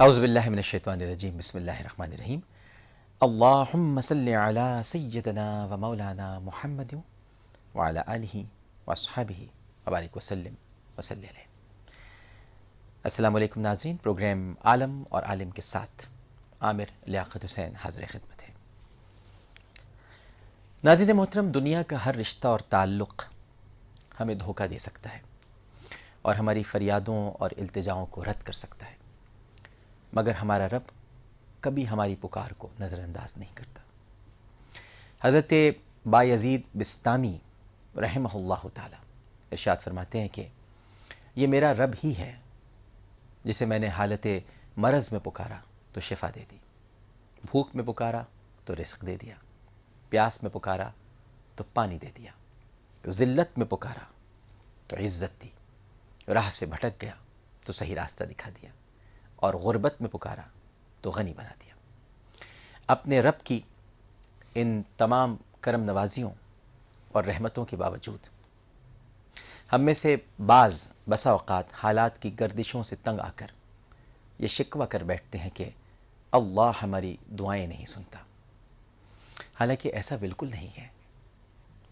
اعوذ باللہ من الشیطان الرجیم بسم اللہ الرحمن الرحیم اللہم صلی علی سیدنا و مولانا محمد وعلی آلہ واصحابہ وبارک وسلم وصلی علیہ۔ السلام علیکم ناظرین، پروگرام عالم اور عالم کے ساتھ عامر لیاقت حسین حاضر خدمت ہے۔ ناظرین محترم، دنیا کا ہر رشتہ اور تعلق ہمیں دھوکہ دے سکتا ہے اور ہماری فریادوں اور التجاؤں کو رد کر سکتا ہے، مگر ہمارا رب کبھی ہماری پکار کو نظر انداز نہیں کرتا۔ حضرت بایزید بسطامی رحمہ اللہ تعالی ارشاد فرماتے ہیں کہ یہ میرا رب ہی ہے جسے میں نے حالت مرض میں پکارا تو شفا دے دی، بھوک میں پکارا تو رزق دے دیا، پیاس میں پکارا تو پانی دے دیا، ذلت میں پکارا تو عزت دی، راہ سے بھٹک گیا تو صحیح راستہ دکھا دیا، اور غربت میں پکارا تو غنی بنا دیا۔ اپنے رب کی ان تمام کرم نوازیوں اور رحمتوں کے باوجود ہم میں سے بعض بسا اوقات حالات کی گردشوں سے تنگ آ کر یہ شکوہ کر بیٹھتے ہیں کہ اللہ ہماری دعائیں نہیں سنتا، حالانکہ ایسا بالکل نہیں ہے۔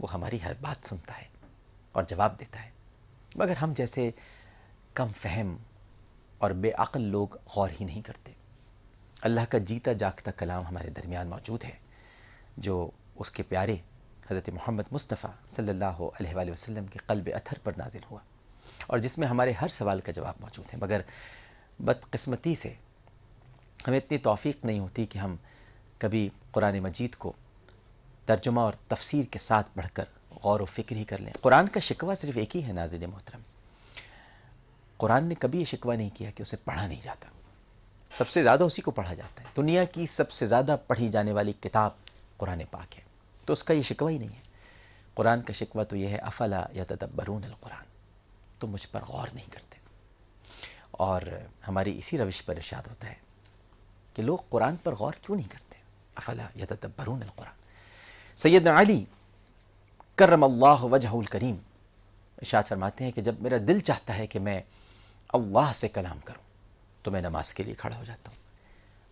وہ ہماری ہر بات سنتا ہے اور جواب دیتا ہے، مگر ہم جیسے کم فہم اور بے عقل لوگ غور ہی نہیں کرتے۔ اللہ کا جیتا جاگتا کلام ہمارے درمیان موجود ہے جو اس کے پیارے حضرت محمد مصطفیٰ صلی اللہ علیہ وآلہ وسلم کے قلب اطہر پر نازل ہوا، اور جس میں ہمارے ہر سوال کا جواب موجود ہے، مگر بدقسمتی سے ہمیں اتنی توفیق نہیں ہوتی کہ ہم کبھی قرآن مجید کو ترجمہ اور تفسیر کے ساتھ پڑھ کر غور و فکر ہی کر لیں۔ قرآن کا شکوہ صرف ایک ہی ہے ناظرین محترم، قرآن نے کبھی یہ شکوہ نہیں کیا کہ اسے پڑھا نہیں جاتا، سب سے زیادہ اسی کو پڑھا جاتا ہے۔ دنیا کی سب سے زیادہ پڑھی جانے والی کتاب قرآن پاک ہے، تو اس کا یہ شکوہ ہی نہیں ہے۔ قرآن کا شکوہ تو یہ ہے افلا یتدبرون القرآن، تم مجھ پر غور نہیں کرتے۔ اور ہماری اسی روش پر ارشاد ہوتا ہے کہ لوگ قرآن پر غور کیوں نہیں کرتے، افلا یتدبرون القرآن۔ سیدنا علی کرم اللہ وجہہ الکریم ارشاد فرماتے ہیں کہ جب میرا دل چاہتا ہے کہ میں اللہ سے کلام کروں تو میں نماز کے لیے کھڑا ہو جاتا ہوں،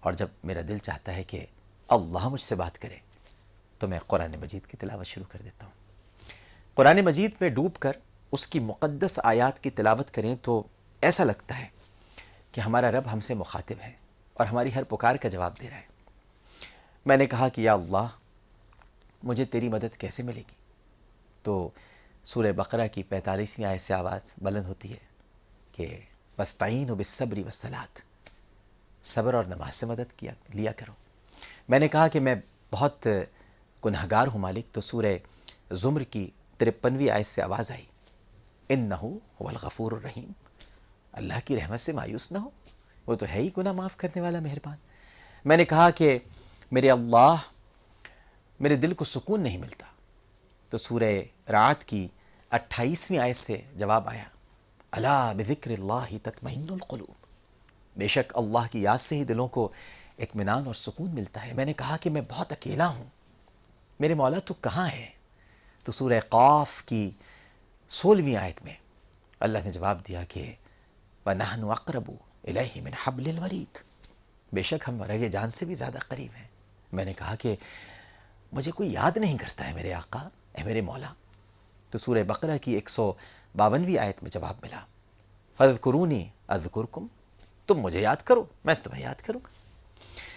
اور جب میرا دل چاہتا ہے کہ اللہ مجھ سے بات کرے تو میں قرآن مجید کی تلاوت شروع کر دیتا ہوں۔ قرآن مجید میں ڈوب کر اس کی مقدس آیات کی تلاوت کریں تو ایسا لگتا ہے کہ ہمارا رب ہم سے مخاطب ہے اور ہماری ہر پکار کا جواب دے رہا ہے۔ میں نے کہا کہ یا اللہ مجھے تیری مدد کیسے ملے گی، تو سورہ بقرہ کی 45ویں آیت سے آواز بلند ہوتی ہے کہ وَاسْتَعِینُوا بِالصَّبْرِ وَالصَّلَاةِ، صبر اور نماز سے مدد لیا کرو۔ میں نے کہا کہ میں بہت گنہگار ہوں مالک، تو سورہ زمر کی 53ویں آیت سے آواز آئی اِنَّهُ هُوَ الْغَفُورُ الرَّحِيمُ، اللہ کی رحمت سے مایوس نہ ہو، وہ تو ہے ہی گناہ معاف کرنے والا مہربان۔ میں نے کہا کہ میرے اللہ میرے دل کو سکون نہیں ملتا، تو سورہ رعد کی 28ویں آیت سے جواب آیا الا بذکر اللہ تطمئن القلوب، بے شک اللہ کی یاد سے ہی دلوں کو اطمینان اور سکون ملتا ہے۔ میں نے کہا کہ میں بہت اکیلا ہوں، میرے مولا تو کہاں ہے، تو سورہ قاف کی 16ویں آیت میں اللہ نے جواب دیا کہ وَنَحْنُ أَقْرَبُ إِلَيْهِ مِنْ حَبْلِ الْوَرِيدِ، بے شک ہم رگ جان سے بھی زیادہ قریب ہیں۔ میں نے کہا کہ مجھے کوئی یاد نہیں کرتا ہے میرے آقا، اے میرے مولا، تو سورہ بقرہ کی 152ویں آیت میں جواب ملا فَاذْكُرُونِي أَذْكُرْكُمْ، تم مجھے یاد کرو میں تمہیں یاد کروں گا۔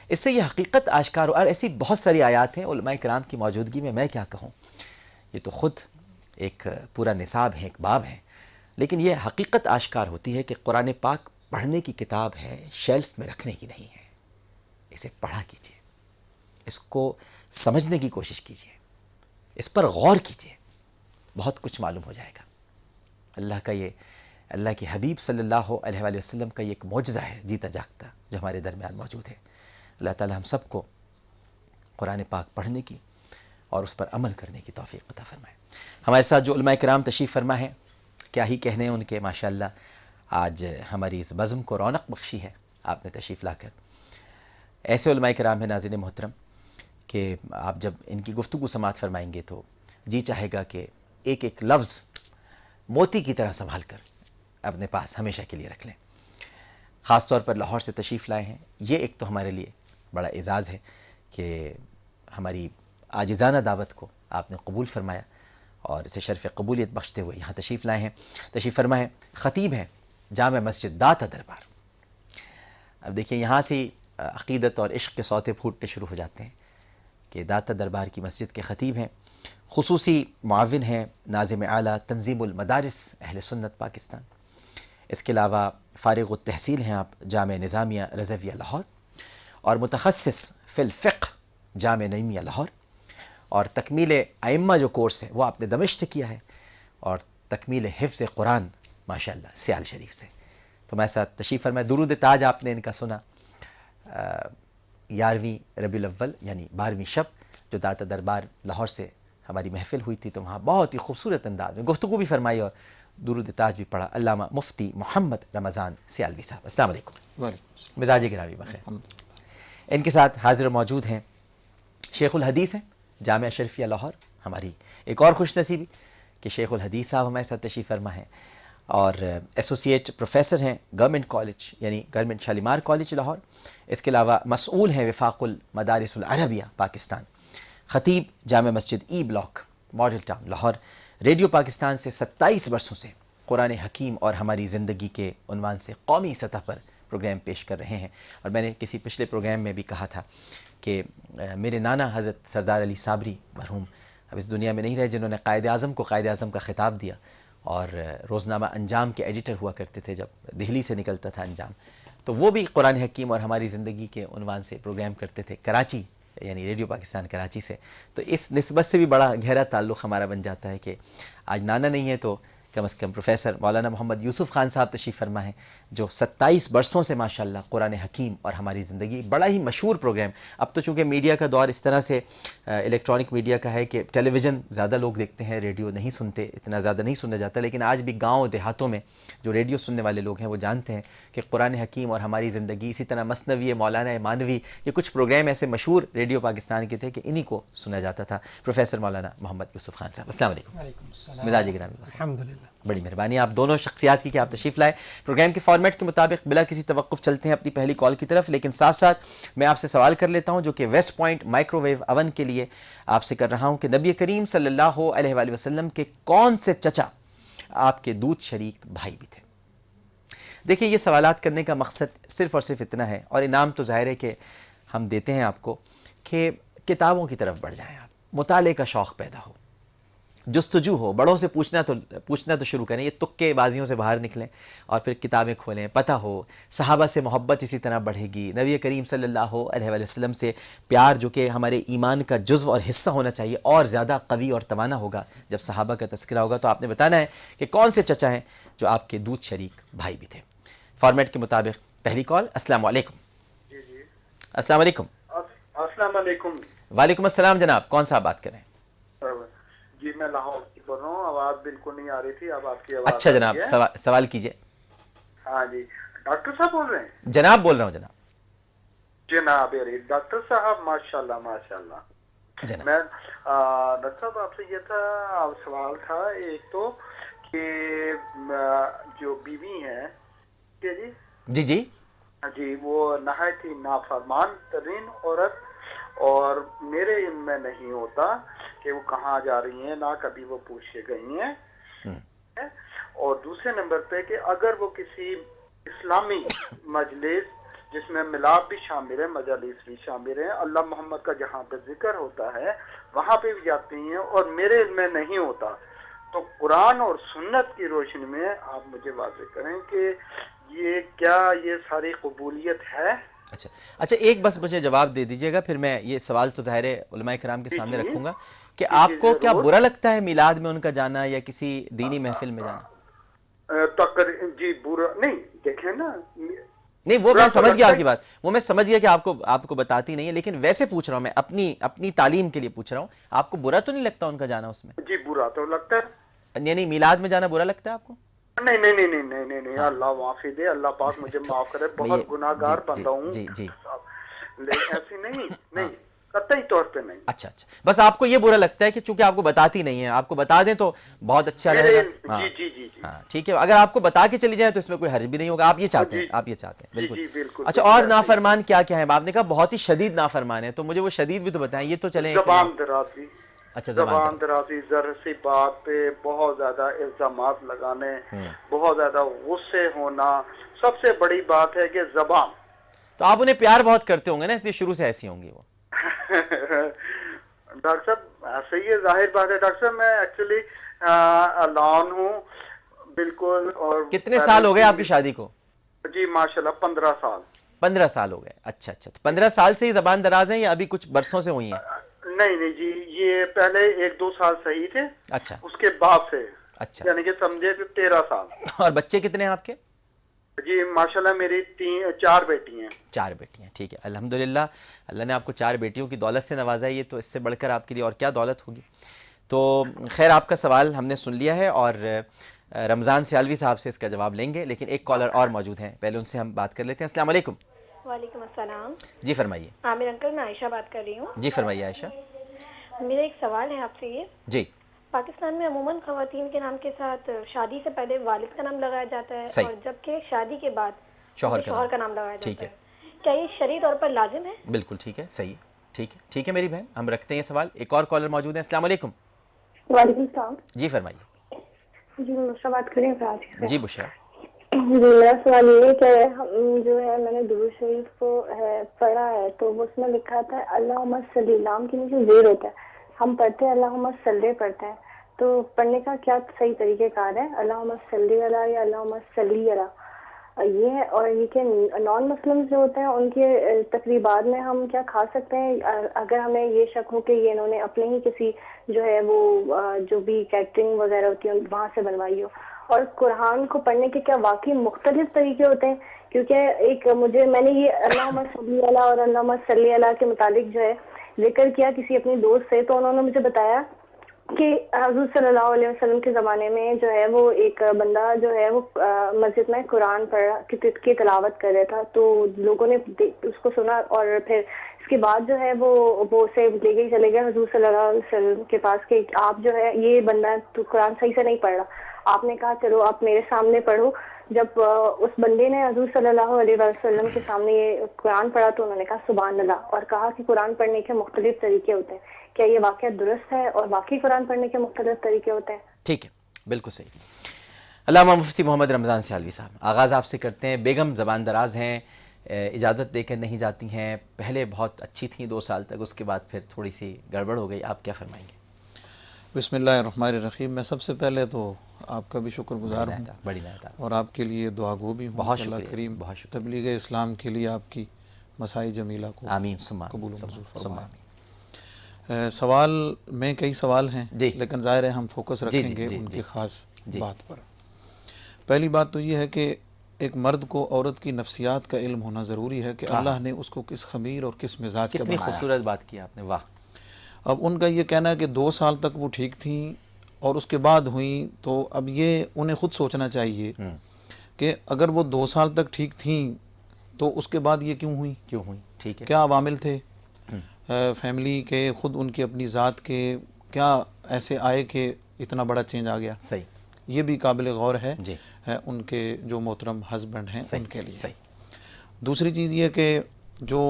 اس سے یہ حقیقت آشکار ہو، اور ایسی بہت ساری آیات ہیں علماء کرام کی موجودگی میں کیا کہوں، یہ تو خود ایک پورا نصاب ہے، ایک باب ہے، لیکن یہ حقیقت آشکار ہوتی ہے کہ قرآن پاک پڑھنے کی کتاب ہے، شیلف میں رکھنے کی نہیں ہے۔ اسے پڑھا کیجیے، اس کو سمجھنے کی کوشش کیجیے، اس پر غور کیجیے، بہت کچھ معلوم ہو جائے گا۔ اللہ کے حبیب صلی اللہ علیہ وآلہ وسلم کا یہ ایک معجزہ ہے جیتا جاگتا جو ہمارے درمیان موجود ہے۔ اللہ تعالی ہم سب کو قرآن پاک پڑھنے کی اور اس پر عمل کرنے کی توفیق عطا فرمائے۔ ہمارے ساتھ جو علماء کرام تشریف فرما ہیں، کیا ہی کہنے ان کے، ماشاءاللہ آج ہماری اس بزم کو رونق بخشی ہے آپ نے تشریف لا کر۔ ایسے علماء کرام ہیں ناظرین محترم کہ آپ جب ان کی گفتگو سماعت فرمائیں گے تو جی چاہے گا کہ ایک ایک لفظ موتی کی طرح سنبھال کر اپنے پاس ہمیشہ کے لیے رکھ لیں۔ خاص طور پر لاہور سے تشریف لائے ہیں. یہ ایک تو ہمارے لیے بڑا اعزاز ہے کہ ہماری عاجزانہ دعوت کو آپ نے قبول فرمایا اور اسے شرف قبولیت بخشتے ہوئے یہاں تشریف لائے ہیں. تشریف فرما ہے. خطیب ہیں جامع مسجد داتا دربار. اب دیکھیں یہاں سے عقیدت اور عشق کے سوتے پھوٹنے شروع ہو جاتے ہیں کہ داتا دربار کی مسجد کے خطیب ہیں, خصوصی معاون ہیں ناظم اعلیٰ تنظیم المدارس اہل سنت پاکستان. اس کے علاوہ فارغ التحصیل ہیں آپ جامع نظامیہ رضویہ لاہور, اور متخصص فی الفقہ جامع نعیمیہ لاہور, اور تکمیل ائمہ جو کورس ہے وہ آپ نے دمشق سے کیا ہے, اور تکمیل حفظ قرآن ماشاءاللہ سیال شریف سے. تو میں ساتھ تشریف فرمائے. درود تاج آپ نے ان کا سنا 11ویں ربیع الاول یعنی 12ویں شب جو داتا دربار لاہور سے ہماری محفل ہوئی تھی, تو وہاں بہت ہی خوبصورت انداز میں گفتگو بھی فرمائی اور درود تاج بھی پڑھا. علامہ مفتی محمد رمضان سیالوی صاحب, السلام علیکم. مزاج گرامی بخیر. ان کے ساتھ حاضر موجود ہیں شیخ الحدیث ہیں جامعہ اشرفیہ لاہور. ہماری ایک اور خوش نصیبی کہ شیخ الحدیث صاحب ہمارے ساتھ تشریف فرما ہیں, اور ایسوسیٹ پروفیسر ہیں گورنمنٹ کالج یعنی گورنمنٹ شالیمار کالج لاہور. اس کے علاوہ مسئول ہیں وفاق المدارس العربیہ پاکستان. خطیب جامع مسجد E block model town Lahore. Radio Pakistan سے 27 برسوں سے قرآن حکیم اور ہماری زندگی کے عنوان سے قومی سطح پر پروگرام پیش کر رہے ہیں. اور میں نے کسی پچھلے پروگرام میں بھی کہا تھا کہ میرے نانا حضرت سردار علی صابری مرحوم اب اس دنیا میں نہیں رہے, جنہوں نے قائد اعظم کو قائد اعظم کا خطاب دیا اور روزنامہ انجام کے ایڈیٹر ہوا کرتے تھے جب دہلی سے نکلتا تھا انجام. تو وہ بھی قرآن حکیم اور ہماری زندگی کے عنوان سے پروگرام کرتے تھے کراچی یعنی ریڈیو پاکستان کراچی سے. تو اس نسبت سے بھی بڑا گہرا تعلق ہمارا بن جاتا ہے کہ آج نانا نہیں ہے تو کم از کم پروفیسر مولانا محمد یوسف خان صاحب تشریف فرما ہیں جو 27 برسوں سے ماشاءاللہ قرآن حکیم اور ہماری زندگی بڑا ہی مشہور پروگرام. اب تو چونکہ میڈیا کا دور اس طرح سے الیکٹرانک میڈیا کا ہے کہ ٹیلی ویژن زیادہ لوگ دیکھتے ہیں, ریڈیو نہیں سنتے, اتنا زیادہ نہیں سنا جاتا. لیکن آج بھی گاؤں دیہاتوں میں جو ریڈیو سننے والے لوگ ہیں وہ جانتے ہیں کہ قرآن حکیم اور ہماری زندگی, اسی طرح مثنوی, مولانا مانوی, یہ کچھ پروگرام ایسے مشہور ریڈیو پاکستان کے تھے کہ انہی کو سنا جاتا تھا. پروفیسر مولانا محمد یوسف خان صاحب, السلام علیکم. وعلیکم السلام. مزاج گرامی. الحمدللہ. بڑی مہربانی آپ دونوں شخصیات کی کہ آپ تشریف لائے. پروگرام کے فارمیٹ کے مطابق بلا کسی توقف چلتے ہیں اپنی پہلی کال کی طرف, لیکن ساتھ ساتھ میں آپ سے سوال کر لیتا ہوں جو کہ West Point microwave oven کے لیے آپ سے کر رہا ہوں کہ نبی کریم صلی اللہ علیہ وآلہ وسلم کے کون سے چچا آپ کے دودھ شریک بھائی بھی تھے؟ دیکھیں یہ سوالات کرنے کا مقصد صرف اور صرف اتنا ہے, اور انعام تو ظاہر ہے کہ ہم دیتے ہیں آپ کو, کہ کتابوں کی طرف بڑھ جائیں, آپ مطالعے کا شوق پیدا ہو, جستجو ہو, بڑوں سے پوچھنا تو شروع کریں, یہ تکے بازیوں سے باہر نکلیں اور پھر کتابیں کھولیں, پتہ ہو صحابہ سے محبت اسی طرح بڑھے گی, نبی کریم صلی اللہ علیہ وآلہ وسلم سے پیار جو کہ ہمارے ایمان کا جزو اور حصہ ہونا چاہیے اور زیادہ قوی اور توانا ہوگا جب صحابہ کا تذکرہ ہوگا. تو آپ نے بتانا ہے کہ کون سے چچا ہیں جو آپ کے دودھ شریک بھائی بھی تھے. فارمیٹ کے مطابق پہلی کال. السلام علیکم. جی جی السلام علیکم. السلام علیکم. وعلیکم السلام جناب, کون صاحب بات کر رہے ہیں؟ جی میں لاہور سے بول رہا ہوں, آواز بالکل نہیں آ رہی تھی, اب آپ کی آواز اچھا جناب, سوال کیجئے. ہاں جی ڈاکٹر صاحب بول رہے ہیں؟ جناب بول رہا ہوں جناب. جناب ڈاکٹر صاحب ماشاءاللہ ماشاءاللہ. جناب میں ڈاکٹر صاحب آپ سے یہ تھا سوال تھا ایک تو کہ جو بیوی ہیں جی جی جی وہ نہایت ہی نافرمان ترین عورت, اور میرے علم میں نہیں ہوتا کہ وہ کہاں جا رہی ہیں, نہ کبھی وہ پوچھ کے گئی ہیں. اور دوسرے نمبر پہ کہ اگر وہ کسی اسلامی مجلس جس میں ملاپ بھی شامل ہے, مجالس بھی شامل ہیں, اللہ محمد کا جہاں پہ ذکر ہوتا ہے وہاں پہ بھی جاتی ہیں اور میرے علم میں نہیں ہوتا, تو قرآن اور سنت کی روشنی میں آپ مجھے واضح کریں کہ یہ کیا یہ ساری قبولیت ہے؟ اچھا ایک بس مجھے جواب دے دیجئے گا, پھر میں یہ سوال تو ظاہر علماء کرام کے سامنے رکھوں گا کہ آپ کو کیا برا لگتا ہے میلاد میں ان کا جانا یا کسی دینی محفل میں جانا؟ جی برا نہیں, دیکھیں نا نہیں وہ میں سمجھ گیا آپ کی بات, وہ میں سمجھ گیا کہ آپ کو بتاتی نہیں ہے, لیکن ویسے پوچھ رہا ہوں میں, اپنی تعلیم کے لیے پوچھ رہا ہوں, آپ کو برا تو نہیں لگتا ان کا جانا اس میں؟ جی برا تو لگتا ہے. یعنی میلاد میں جانا برا لگتا ہے آپ کو؟ نہیں نہیں نہیں نہیں نہیں نہیں نہیں, اللہ معافی دے, اللہ پاک مجھے معاف کرے, بہت گناہگار بندہ ہوں. جی جی لیکن ایسی نہیں قطعی طور پہ نہیں. اچھا بس آپ کو یہ برا لگتا ہے کہ چونکہ آپ کو بتاتی نہیں ہے, آپ کو بتا دیں تو بہت اچھا رہے گا. جی جی جی جی ہاں ٹھیک ہے، اگر آپ کو بتا کے چلی جائے تو اس میں کوئی حرج بھی نہیں ہوگا. آپ یہ چاہتے ہیں، آپ یہ چاہتے ہیں. جی بالکل. اچھا، اور نافرمان کیا کیا ہے؟ آپ نے کہا بہت ہی شدید نافرمان ہے، تو مجھے وہ شدید بھی تو بتائیں. یہ تو چلیں زبان درازی. اچھا، زبان درازی، ذرا سی بات پہ بہت زیادہ الزامات لگانے، بہت زیادہ غصے ہونا. سب سے بڑی بات ہے کہ زبان. تو آپ انہیں پیار بہت کرتے ہوں گے نا، اس لیے شروع سے ایسی ہوں گی وہ. ڈاکٹر صاحب ایسے ہی ہے، ظاہر بات ہے. ڈاکٹر صاحب میں ایکچولی الان ہوں بالکل. اور کتنے سال ہو گئے آپ کی شادی کو؟ جی ماشاءاللہ 15 سال. 15 سال ہو گئے. اچھا اچھا، تو 15 سال سے ہی زبان دراز ہیں یا ابھی کچھ برسوں سے ہوئی ہیں؟ نہیں جی، یہ پہلے 1-2 سال صحیح تھے. اچھا. اس کے بعد سے اچھا. یعنی کہ سمجھے کہ 13 سال. اور بچے کتنے ہیں آپ کے؟ جی ماشاءاللہ میری 4 بیٹی ہیں. 4 بیٹیاں، ٹھیک ہے. الحمدللہ اللہ نے آپ کو 4 بیٹیوں کی دولت سے نوازا ہے، یہ تو اس سے بڑھ کر آپ کے لیے اور کیا دولت ہوگی. تو خیر، آپ کا سوال ہم نے سن لیا ہے اور رمضان سیالوی صاحب سے اس کا جواب لیں گے، لیکن ایک کالر اور موجود ہیں، پہلے ان سے ہم بات کر لیتے ہیں. السلام علیکم. وعلیکم السلام. جی فرمائیے. عامر انکل، میں عائشہ بات کر رہی ہوں. جی فرمائیے عائشہ. میرا ایک سوال ہے آپ سے. یہ جی، پاکستان میں عموماً خواتین کے نام کے ساتھ شادی سے پہلے والد کا نام لگایا جاتا ہے، صحیح. اور جبکہ شادی کے بعد شوہر کا نام لگایا ٹھیک جاتا ہے. ہے. کیا یہ شرعی طور پر لازم ہے؟ بالکل ٹھیک ہے، صحیح ہے. ٹھیک ہے میری بہن، ہم رکھتے ہیں یہ سوال. ایک اور کالر موجود ہیں. السلام علیکم. وعلیکم السلام. جی فرمائیے. جی میں بشرا بات کر رہی ہوں کراچی سے. جی بشرا. جی میرا سوال یہ ہے کہ جو ہے میں نے درود شریف کو پڑھا ہے تو اس میں لکھا تھا اللہم صلی، نام کے نیچے زیر ہوتا ہے. ہم پڑھتے ہیں اللہم صلی پڑھتے ہیں، تو پڑھنے کا کیا صحیح طریقہ کار ہے؟ اللہم صلی علی یا اللہم صلی علی یہ ہے. اور یہ کہ نان مسلم جو ہوتے ہیں ان کے تقریبات میں ہم کیا کھا سکتے ہیں اگر ہمیں یہ شک ہو کہ یہ انہوں نے اپنے ہی کسی جو ہے وہ جو بھی کیٹرنگ وغیرہ ہوتی ہے وہاں سے بنوائی ہو؟ اور قرآن کو پڑھنے کے کیا واقعی مختلف طریقے ہوتے ہیں؟ کیونکہ ایک میں نے یہ اللہم صلی علی اور اللہم صلی علی کے متعلق جو ہے ذکر کیا کسی اپنی دوست سے، تو انہوں نے مجھے بتایا کہ حضور صلی اللہ علیہ وسلم کے زمانے میں جو ہے وہ ایک بندہ جو ہے وہ مسجد میں قرآن کی تلاوت کر رہا تھا، تو لوگوں نے اس کو سنا اور پھر اس کے بعد جو ہے وہ اسے لے گئے چلے گئے حضور صلی اللہ علیہ وسلم کے پاس کہ آپ جو ہے یہ بندہ تو قرآن صحیح سے نہیں پڑھ رہا. آپ نے کہا چلو آپ میرے سامنے پڑھو. جب اس بندے نے حضور صلی اللہ علیہ وسلم کے سامنے یہ قرآن پڑھا تو انہوں نے کہا سبحان اللہ، اور کہا کہ قرآن پڑھنے کے مختلف طریقے ہوتے ہیں. کیا یہ واقعہ درست ہے اور واقعی قرآن پڑھنے کے مختلف طریقے ہوتے ہیں؟ ٹھیک ہے، بالکل صحیح. علامہ مفتی محمد رمضان سیالوی صاحب، آغاز آپ سے کرتے ہیں. بیگم زبان دراز ہیں، اجازت دے کر نہیں جاتی ہیں، پہلے بہت اچھی تھیں 2 سال تک، اس کے بعد پھر تھوڑی سی گڑبڑ ہو گئی، آپ کیا فرمائیں گے؟ بسم اللہ الرحمن الرحیم. میں سب سے پہلے تو آپ کا بھی شکر گزار ہوں بڑی نعمت اور آپ کے لیے دعا گو بھی ہوں. بہت اللہ شکریہ، کریم بہت شکریہ. تبلیغ اسلام کے لیے آپ کی مساعی جمیلہ کو آمین ثم قبول و منظور ثم فرمائے. سوال میں کئی سوال ہیں جی، لیکن ظاہر ہے ہم فوکس رکھیں گے ان کی خاص بات پر. پہلی بات تو یہ ہے کہ ایک مرد کو عورت کی نفسیات کا علم ہونا ضروری ہے کہ اللہ نے اس کو کس خمیر اور کس مزاج کا کتنی بنایا. خوبصورت بات کی آپ نے، واہ. اب ان کا یہ کہنا ہے کہ 2 سال تک وہ ٹھیک تھیں اور اس کے بعد ہوئیں، تو اب یہ انہیں خود سوچنا چاہیے کہ اگر وہ 2 سال تک ٹھیک تھیں تو اس کے بعد یہ کیوں ہوئی؟ ٹھیک ہے. کیا عوامل تھے فیملی کے، خود ان کی اپنی ذات کے، کیا ایسے آئے کہ اتنا بڑا چینج آ گیا؟ صحیح. یہ بھی قابل غور ہے جی، ان کے جو محترم ہسبینڈ ہیں ان کے لیے. صحیح. دوسری چیز یہ کہ جو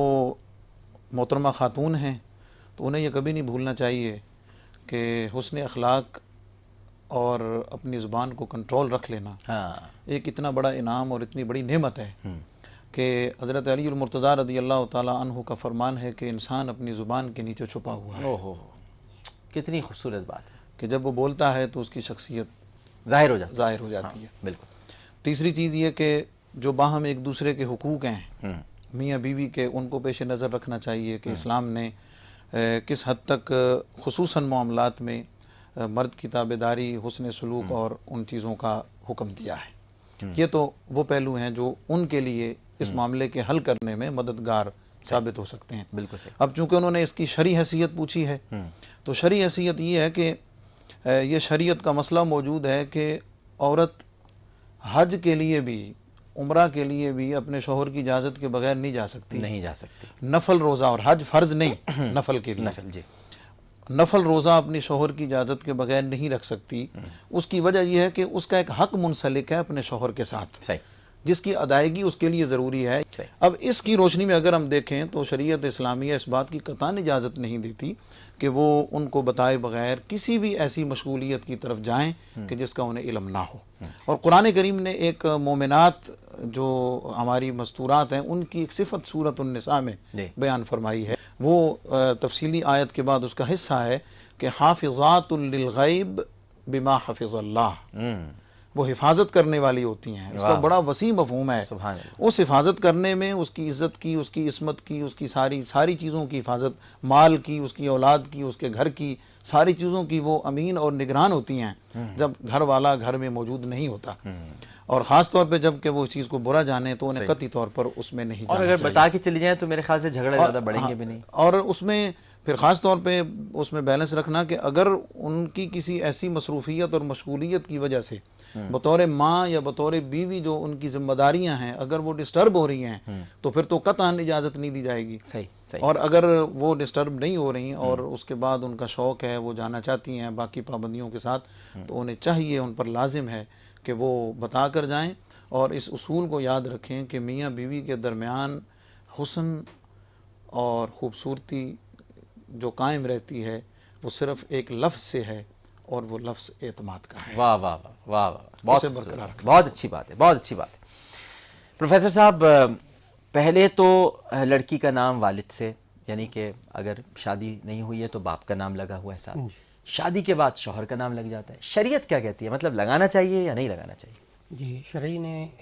محترمہ خاتون ہیں تو انہیں یہ کبھی نہیں بھولنا چاہیے کہ حسن اخلاق اور اپنی زبان کو کنٹرول رکھ لینا ایک اتنا بڑا انعام اور اتنی بڑی نعمت ہے کہ حضرت علی المرتضیٰ رضی اللہ تعالیٰ عنہ کا فرمان ہے کہ انسان اپنی زبان کے نیچے چھپا ہوا ہے. کتنی خوبصورت بات ہے کہ جب وہ بولتا ہے تو اس کی شخصیت ظاہر ہو جاتی ہے. بالکل. تیسری چیز یہ کہ جو باہم ایک دوسرے کے حقوق ہیں میاں بیوی کے، ان کو پیش نظر رکھنا چاہیے کہ اسلام نے کس حد تک خصوصاً معاملات میں مرد کی تابعداری، حسن سلوک اور ان چیزوں کا حکم دیا ہے. یہ تو وہ پہلو ہیں جو ان کے لیے اس معاملے کے حل کرنے میں مددگار ثابت ہو سکتے ہیں. بالکل صحیح. اب چونکہ انہوں نے اس کی شرعی حیثیت پوچھی ہے تو شرعی حیثیت یہ ہے کہ یہ شریعت کا مسئلہ موجود ہے کہ عورت حج کے لیے بھی، عمرہ کے لیے بھی اپنے شوہر کی اجازت کے بغیر نہیں جا سکتی. نہیں جا سکتی. نفل روزہ، اور حج فرض نہیں نفل کے لیے. نفل، جی. نفل روزہ اپنی شوہر کی اجازت کے بغیر نہیں رکھ سکتی، اس کی وجہ یہ ہے کہ اس کا ایک حق منسلک ہے اپنے شوہر کے ساتھ، صحیح، جس کی ادائیگی اس کے لیے ضروری ہے۔ اب اس کی روشنی میں اگر ہم دیکھیں تو شریعت اسلامیہ اس بات کی قطعاً اجازت نہیں دیتی کہ وہ ان کو بتائے بغیر کسی بھی ایسی مشغولیت کی طرف جائیں کہ جس کا انہیں علم نہ ہو۔ اور قرآن کریم نے ایک مومنات جو ہماری مستورات ہیں ان کی ایک صفت سورۃ النساء میں بیان فرمائی ہے، وہ تفصیلی آیت کے بعد اس کا حصہ ہے کہ حافظات للغیب بما حفظ اللہ، وہ حفاظت کرنے والی ہوتی ہیں۔ اس کا بڑا وسیع مفہوم ہے۔ اس حفاظت کرنے میں اس کی عزت کی، اس کی عصمت کی، اس کی ساری چیزوں کی حفاظت، مال کی، اس کی اولاد کی، اس کے گھر کی، ساری چیزوں کی وہ امین اور نگران ہوتی ہیں جب گھر والا گھر میں موجود نہیں ہوتا، اور خاص طور پہ جب کہ وہ اس چیز کو برا جانے تو انہیں قطعی طور پر اس میں نہیں جانا اور اگر بتا کے چلی جائیں تو میرے خیال سے جھگڑے زیادہ بڑھیں گے بھی نہیں۔ اور اس میں پھر خاص طور پہ اس میں بیلنس رکھنا کہ اگر ان کی کسی ایسی مصروفیت اور مشغولیت کی وجہ سے بطور ماں یا بطور بیوی جو ان کی ذمہ داریاں ہیں اگر وہ ڈسٹرب ہو رہی ہیں تو پھر تو قطعاً اجازت نہیں دی جائے گی۔ صحیح۔ اور اگر وہ ڈسٹرب نہیں ہو رہی اور اس کے بعد ان کا شوق ہے، وہ جانا چاہتی ہیں باقی پابندیوں کے ساتھ، تو انہیں چاہیے، ان پر لازم ہے کہ وہ بتا کر جائیں، اور اس اصول کو یاد رکھیں کہ میاں بیوی کے درمیان حسن اور خوبصورتی جو قائم رہتی ہے وہ صرف ایک لفظ سے ہے، اور وہ لفظ اعتماد کا ہے۔ واہ واہ واہ واہ، بہت اچھی بات ہے، بہت اچھی بات ہے۔ پروفیسر صاحب، پہلے تو لڑکی کا نام والد سے، یعنی کہ اگر شادی نہیں ہوئی ہے تو باپ کا نام لگا ہوا ہے ساتھ، شادی کے بعد شوہر کا نام لگ جاتا ہے، شریعت کیا کہتی ہے؟ مطلب لگانا چاہیے یا نہیں لگانا چاہیے؟ جی،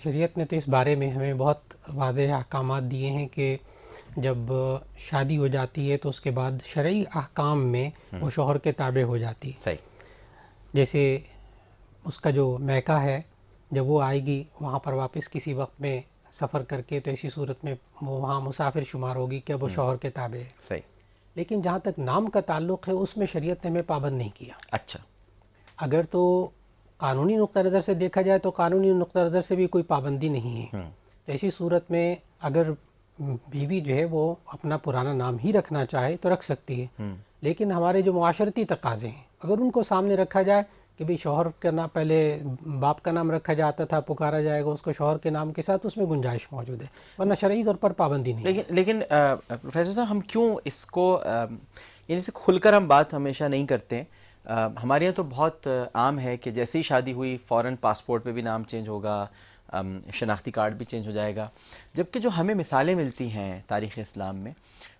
شریعت نے تو اس بارے میں ہمیں بہت واضح احکامات دیے ہیں کہ جب شادی ہو جاتی ہے تو اس کے بعد شرعی احکام میں وہ شوہر کے تابع ہو جاتی ہے۔ صحیح۔ جیسے اس کا جو میکہ ہے، جب وہ آئے گی وہاں پر واپس کسی وقت میں سفر کر کے، تو ایسی صورت میں وہ وہاں مسافر شمار ہوگی کہ وہ شوہر کے تابع ہے۔ صحیح۔ لیکن جہاں تک نام کا تعلق ہے اس میں شریعت نے ہمیں پابند نہیں کیا۔ اچھا۔ اگر تو قانونی نقطہ نظر سے دیکھا جائے تو قانونی نقطہ نظر سے بھی کوئی پابندی نہیں ہے، تو ایسی صورت میں اگر بیوی جو ہے وہ اپنا پرانا نام ہی رکھنا چاہے تو رکھ سکتی ہے، لیکن ہمارے جو معاشرتی تقاضے ہیں اگر ان کو سامنے رکھا جائے کہ بھئی شوہر کا نام، پہلے باپ کا نام رکھا جاتا تھا، پکارا جائے گا اس کو شوہر کے نام کے ساتھ، اس میں گنجائش موجود ہے، ورنہ شرعی طور پر پابندی نہیں ہے۔ لیکن پروفیسر صاحب، ہم کیوں اس کو یعنی سے کھل کر ہم بات ہمیشہ نہیں کرتے؟ ہمارے یہاں تو بہت عام ہے کہ جیسے ہی شادی ہوئی فوراً پاسپورٹ پہ بھی نام چینج ہوگا، شناختی کارڈ بھی چینج ہو جائے گا، جبکہ جو ہمیں مثالیں ملتی ہیں تاریخ اسلام میں،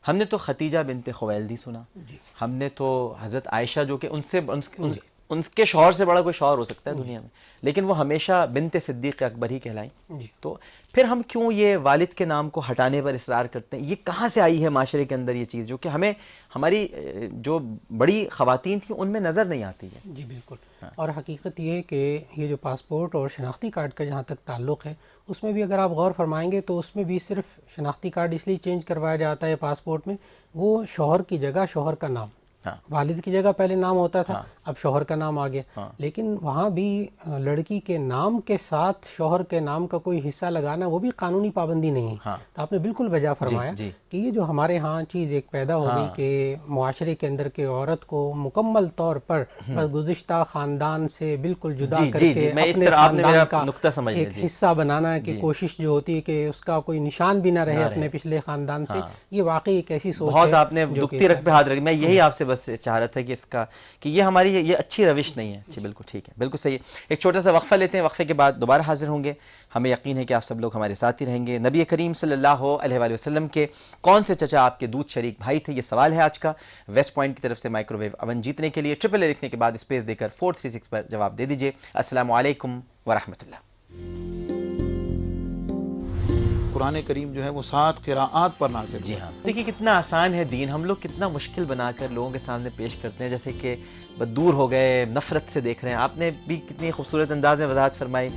ہم نے تو ختیجہ بنت خویلدی سنا، ہم نے تو حضرت عائشہ جو کہ ان کے شوہر سے بڑا کوئی شوہر ہو سکتا ہے دنیا میں، لیکن وہ ہمیشہ بنت صدیق اکبر ہی کہلائیں۔ تو پھر ہم کیوں یہ والد کے نام کو ہٹانے پر اصرار کرتے ہیں؟ یہ کہاں سے آئی ہے معاشرے کے اندر یہ چیز جو کہ ہمیں ہماری جو بڑی خواتین تھیں ان میں نظر نہیں آتی ہے؟ جی بالکل، اور حقیقت یہ ہے کہ یہ جو پاسپورٹ اور شناختی کارڈ کا جہاں تک تعلق ہے، اس میں بھی اگر آپ غور فرمائیں گے تو اس میں بھی صرف شناختی کارڈ اس لیے چینج کروایا جاتا ہے پاسپورٹ میں، وہ شوہر کی جگہ شوہر کا نام، والد کی جگہ پہلے نام ہوتا تھا، اب شوہر کا نام آ گیا، لیکن وہاں بھی لڑکی کے نام کے ساتھ شوہر کے نام کا کوئی حصہ لگانا وہ بھی قانونی پابندی نہیں ہے۔ تو آپ نے بالکل بجا فرمایا کہ یہ جو ہمارے ہاں چیز ایک پیدا ہو گئی کہ معاشرے کے اندر کے عورت کو مکمل طور پر گزشتہ خاندان سے بالکل جدا کر کے اپنے خاندان کا ایک حصہ بنانا کی کوشش جو ہوتی ہے کہ اس کا کوئی نشان بھی نہ رہے اپنے پچھلے خاندان سے، یہ واقعی ایک ایسی سوچ ہے۔ بہت آپ نے دکھتی رکھ پہ ہاتھ رکھ، میں یہی آپ سے بس چاہ رہا تھا کہ اس کا کہ یہ ہماری یہ اچھی روش نہیں ہے۔ اچھی، بالکل ٹھیک ہے، بالکل صحیح ہے۔ ایک چھوٹا سا وقفہ لیتے ہیں، وقفے کے بعد دوبارہ حاضر ہوں گے۔ ہمیں یقین ہے کہ آپ سب لوگ ہمارے ساتھ ہی رہیں گے۔ نبی کریم صلی اللہ علیہ وآلہ وسلم کے کون سے چچا آپ کے دودھ شریک بھائی تھے؟ یہ سوال ہے آج کا۔ ویسٹ پوائنٹ کی طرف سے مائکرو ویو اوون جیتنے کے لیے ٹرپل اے لکھنے کے بعد اسپیس دے کر 436 پر جواب دے دیجئے۔ السلام علیکم ورحمۃ اللہ۔ قرآن کریم جو ہے وہ 7 قراءات پر نازل ہے۔ جی ہاں، دیکھیے کتنا آسان ہے دین، ہم لوگ کتنا مشکل بنا کر لوگوں کے سامنے پیش کرتے ہیں، جیسے کہ دور ہو گئے، نفرت سے دیکھ رہے ہیں۔ آپ نے بھی کتنی خوبصورت انداز میں وضاحت فرمائی۔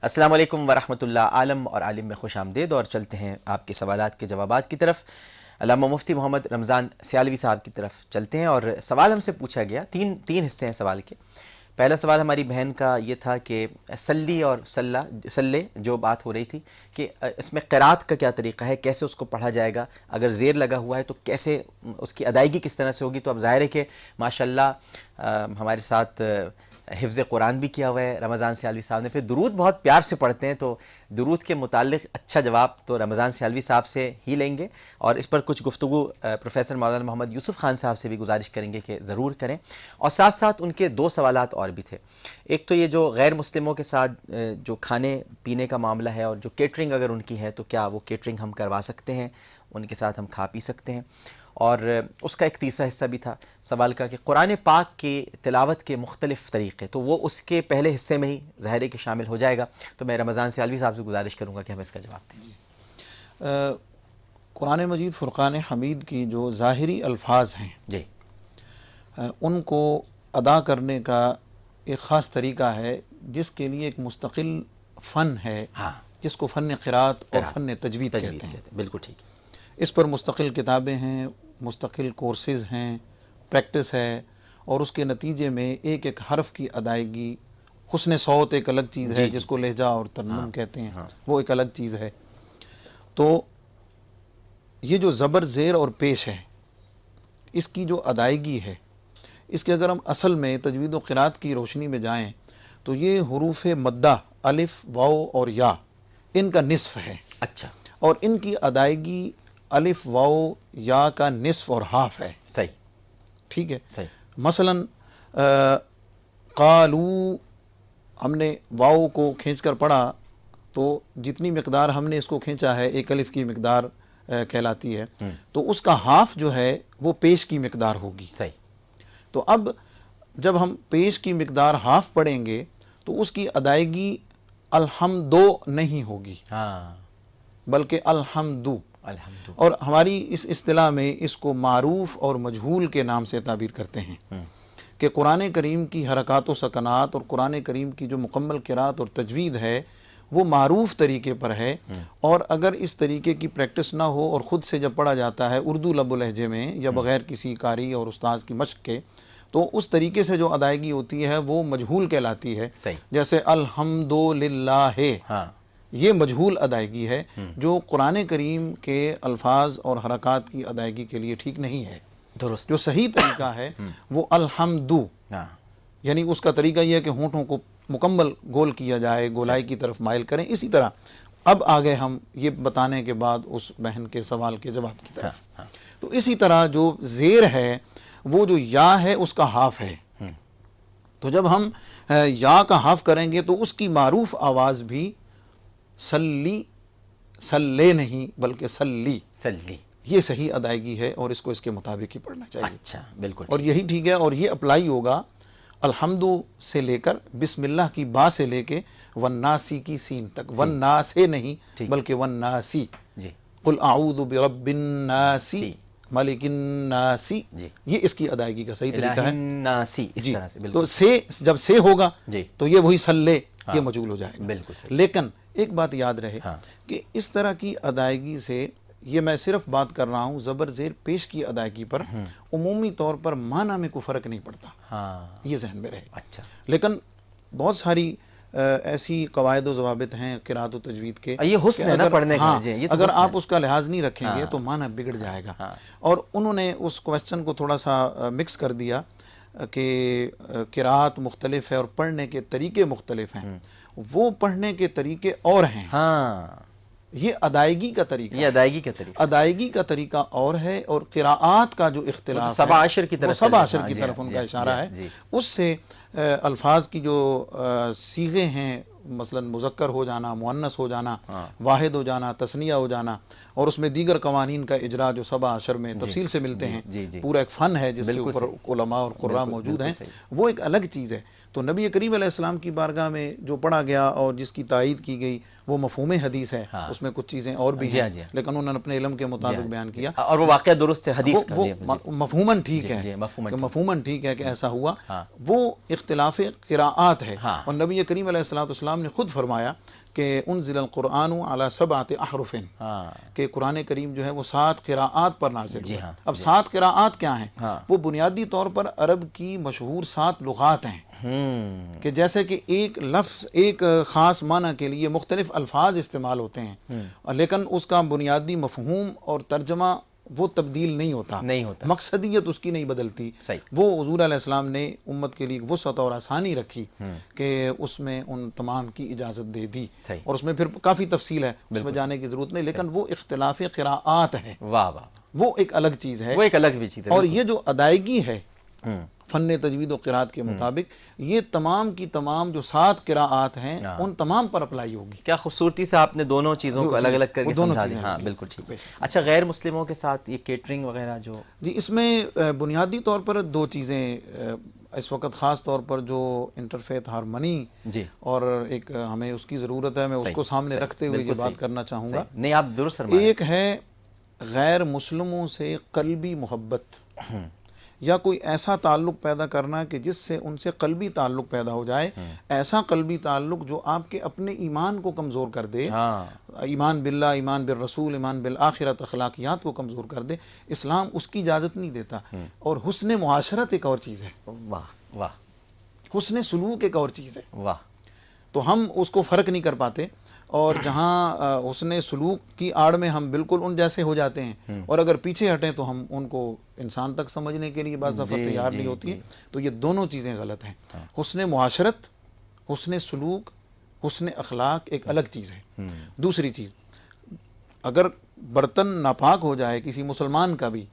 السلام علیکم ورحمۃ اللہ۔ عالم اور عالم میں خوش آمدید، اور چلتے ہیں آپ کے سوالات کے جوابات کی طرف۔ علامہ مفتی محمد رمضان سیالوی صاحب کی طرف چلتے ہیں، اور سوال ہم سے پوچھا گیا، تین حصے ہیں سوال کے۔ پہلا سوال ہماری بہن کا یہ تھا کہ سلی اور سلے جو بات ہو رہی تھی کہ اس میں قرات کا کیا طریقہ ہے، کیسے اس کو پڑھا جائے گا، اگر زیر لگا ہوا ہے تو کیسے اس کی ادائیگی کس طرح سے ہوگی۔ تو اب ظاہر ہے کہ ماشاءاللہ ہمارے ساتھ حفظ قرآن بھی کیا ہوا ہے رمضان سیالوی صاحب نے، پھر درود بہت پیار سے پڑھتے ہیں، تو درود کے متعلق اچھا جواب تو رمضان سیالوی صاحب سے ہی لیں گے، اور اس پر کچھ گفتگو پروفیسر مولانا محمد یوسف خان صاحب سے بھی گزارش کریں گے کہ ضرور کریں۔ اور ساتھ ساتھ ان کے 2 سوالات اور بھی تھے۔ ایک تو یہ جو غیر مسلموں کے ساتھ جو کھانے پینے کا معاملہ ہے، اور جو کیٹرنگ اگر ان کی ہے تو کیا وہ کیٹرنگ ہم کروا سکتے ہیں، ان کے ساتھ ہم کھا پی سکتے ہیں۔ اور اس کا ایک تیسرا حصہ بھی تھا سوال کا کہ قرآن پاک کی تلاوت کے مختلف طریقے، تو وہ اس کے پہلے حصے میں ہی ظاہر ہے کہ شامل ہو جائے گا، تو میں رمضان سیالوی صاحب سے گزارش کروں گا کہ ہم اس کا جواب دیں۔ قرآن مجید فرقان حمید کی جو ظاہری الفاظ ہیں جی، ان کو ادا کرنے کا ایک خاص طریقہ ہے، جس کے لیے ایک مستقل فن ہے، ہاں، جس کو فن قرات اور فن تجوید کہتے ہیں۔ بالکل ٹھیک ہے۔ اس پر مستقل کتابیں ہیں، مستقل کورسز ہیں، پریکٹس ہے، اور اس کے نتیجے میں ایک ایک حرف کی ادائیگی، حسن صوت ایک الگ چیز ہے جس کو لہجہ اور ترنم کہتے ہیں، وہ ایک الگ چیز ہے۔ تو یہ جو زبر زیر اور پیش ہے، اس کی جو ادائیگی ہے، اس کے اگر ہم اصل میں تجوید و قرات کی روشنی میں جائیں تو یہ حروف مدہ الف واو اور یا ان کا نصف ہے، اچھا، اور ان کی ادائیگی الف واو یا کا نصف اور ہاف ہے۔ صحیح، ٹھیک ہے، صحیح۔ مثلا قالو، ہم نے واو کو کھینچ کر پڑھا تو جتنی مقدار ہم نے اس کو کھینچا ہے ایک الف کی مقدار کہلاتی ہے، تو اس کا ہاف جو ہے وہ پیش کی مقدار ہوگی۔ صحیح۔ تو اب جب ہم پیش کی مقدار ہاف پڑھیں گے تو اس کی ادائیگی الحمدو نہیں ہوگی، ہاں، بلکہ الحمدو۔ الحمد، اور ہماری اس اصطلاح میں اس کو معروف اور مجہول کے نام سے تعبیر کرتے ہیں کہ قرآن کریم کی حرکات و سکنات اور قرآن کریم کی جو مکمل قرات اور تجوید ہے وہ معروف طریقے پر ہے، اور اگر اس طریقے کی پریکٹس نہ ہو اور خود سے جب پڑھا جاتا ہے اردو لب و لہجے میں یا بغیر کسی قاری اور استاذ کی مشق کے، تو اس طریقے سے جو ادائیگی ہوتی ہے وہ مجہول کہلاتی ہے۔ صحیح۔ جیسے الحمدللہ، ہاں، یہ مجہول ادائیگی ہے جو قرآن کریم کے الفاظ اور حرکات کی ادائیگی کے لیے ٹھیک نہیں ہے۔ درست، جو صحیح طریقہ ہے وہ الحمدو، ہاں، یعنی اس کا طریقہ یہ ہے کہ ہونٹوں کو مکمل گول کیا جائے، گولائی کی طرف مائل کریں۔ اسی طرح اب آگے ہم یہ بتانے کے بعد اس بہن کے سوال کے جواب کی طرف، تو اسی طرح جو زیر ہے وہ جو یا ہے اس کا ہاف ہے، تو جب ہم یا کا ہاف کریں گے تو اس کی معروف آواز بھی سلی، سلے نہیں بلکہ سلی، سلی، یہ صحیح ادائیگی ہے، اور اس کو اس کے مطابق ہی پڑھنا چاہیے۔ اچھا، بالکل اور یہی ٹھیک ہے، اور یہ اپلائی ہوگا الحمدو سے لے کر بسم اللہ کی با سے لے کے والناسی کی سین تک، والناسے نہیں بلکہ والناسی، جی، قل اعوذ برب الناس ملک الناس، یہ اس کی ادائیگی کا صحیح طریقہ ہے۔ الناسی، اس جی، طرح سے، تو بالکل سے جب سے ہوگا جی، تو یہ وہی سلے، یہ مجہول ہو جائے گا۔ بالکل صحیح۔ لیکن ایک بات یاد رہے کہ اس طرح کی ادائیگی سے، یہ میں صرف بات کر رہا ہوں زبر زیر پیش کی ادائیگی پر، عمومی طور پر معنی میں کوئی فرق نہیں پڑتا، ہاں، یہ ذہن میں رہے۔ اچھا، لیکن بہت ساری ایسی قواعد و ضوابط ہیں قرات و تجوید کے، یہ حسن ہے نا پڑھنے کا، ہاں، جی، یہ تو اگر حسن آپ ہے۔ اس کا لحاظ نہیں رکھیں گے تو معنی بگڑ جائے گا۔ اور انہوں نے اس کویسچن کو تھوڑا سا مکس کر دیا کہ قرات مختلف ہے اور پڑھنے کے طریقے مختلف ہیں، وہ پڑھنے کے طریقے اور ہیں، ہاں، یہ ادائیگی کا طریقہ، یہ ادائیگی کا طریقہ، ادائیگی کا طریقہ اور ہے، اور قراءات کا جو اختلاف ہے، سبع عشر کی طرف، سبع عشر کی طرف ان کا اشارہ ہے، جی، اس سے الفاظ کی جو صیغے ہیں، مثلا مذکر ہو جانا، مؤنث ہو جانا، واحد ہو جانا، تثنیہ ہو جانا، اور اس میں دیگر قوانین کا اجرا جو سبع عشر میں تفصیل سے ملتے ہیں، پورا ایک فن ہے جس کے اوپر علماء اور قراء موجود ہیں، وہ ایک الگ چیز ہے۔ تو نبی کریم علیہ السلام کی بارگاہ میں جو پڑھا گیا اور جس کی تائید کی گئی وہ مفہوم حدیث ہے، اس میں کچھ چیزیں اور بھی ہیں لیکن انہوں نے اپنے علم کے مطابق بیان کیا، اور وہ واقعہ درست ہے حدیث کا، مفہوماً ٹھیک ہے، مفہوماً ٹھیک ہے کہ ایسا ہوا، وہ اختلاف قراءات ہے۔ اور نبی کریم علیہ السلام نے خود فرمایا کہ انزل القرآن علی 7 احرف، کہ قرآن کریم جو ہے وہ 7 قراءات پر نازل ہوا۔ اب 7 قراءات کیا ہیں؟ وہ بنیادی طور پر عرب کی مشہور 7 لغات ہیں، کہ جیسے کہ ایک لفظ ایک خاص معنی کے لیے مختلف الفاظ استعمال ہوتے ہیں، لیکن اس کا بنیادی مفہوم اور ترجمہ وہ تبدیل نہیں ہوتا، مقصدیت اس کی نہیں بدلتی۔ وہ حضور علیہ السلام نے امت کے لیے وسعت اور آسانی رکھی کہ اس میں ان تمام کی اجازت دے دی، اور اس میں پھر کافی تفصیل ہے، اس میں جانے کی ضرورت نہیں، لیکن وہ اختلاف قراءات ہے، وہ ایک الگ چیز ہے، وہ ایک الگ بھی چیز ہے۔ اور یہ جو ادائیگی ہے فن تجوید و قراءت کے مطابق، یہ تمام کی تمام جو 7 قراءات ہیں ان تمام پر اپلائی ہوگی۔ کیا خوبصورتی سے آپ نے دونوں چیزوں کو الگ الگ کر کے سمجھا دیا۔ ہاں بالکل ٹھیک۔ اچھا، غیر مسلموں کے ساتھ یہ کیٹرنگ وغیرہ جو جی، اس میں بنیادی طور پر 2 چیزیں اس وقت خاص طور پر جو انٹرفیتھ ہارمنی اور ایک ہمیں اس کی ضرورت ہے، میں اس کو سامنے رکھتے ہوئے یہ بات کرنا چاہوں گا۔ نہیں، آپ درست فرمائیں۔ ایک ہے غیر مسلموں سے قلبی محبت، یا کوئی ایسا تعلق پیدا کرنا کہ جس سے ان سے قلبی تعلق پیدا ہو جائے، ایسا قلبی تعلق جو آپ کے اپنے ایمان کو کمزور کر دے، ایمان باللہ، ایمان بالرسول، ایمان بالآخرت، اخلاقیات کو کمزور کر دے۔ اسلام اس کی اجازت نہیں دیتا۔ اور حسن معاشرت ایک اور چیز ہے، واہ واہ، حسن سلوک ایک اور چیز ہے، واہ۔ تو ہم اس کو فرق نہیں کر پاتے، اور جہاں حسن سلوک کی آڑ میں ہم بالکل ان جیسے ہو جاتے ہیں، اور اگر پیچھے ہٹیں تو ہم ان کو انسان تک سمجھنے کے لیے بعض دفعہ تیار نہیں ہوتی ہیں۔ تو یہ دونوں چیزیں غلط ہیں۔ حسن معاشرت، حسن سلوک، حسن اخلاق ایک الگ چیز ہے۔ دوسری چیز، اگر برتن ناپاک ہو جائے کسی مسلمان کا بھی،